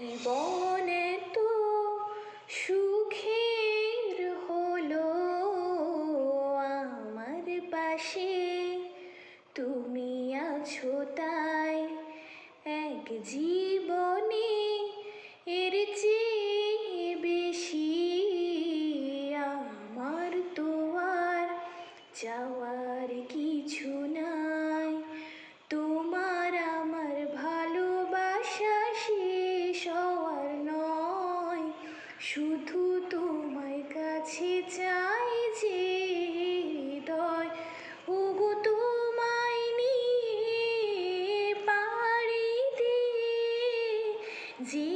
জীবন তো সুখের হলো আমার পাশে তুমি আছো তাই। এক জীবনে এর চেয়ে বেশি আমার তো আর চাওয়ার কিছু নাই। তোমার আমার ভালোবাসা শেষ হওয়ার নয়, শুধু তোমায় কাছে চাই যে হৃদয়। ওগো তোমায় নিয়ে পাড়ি দিয়ে যে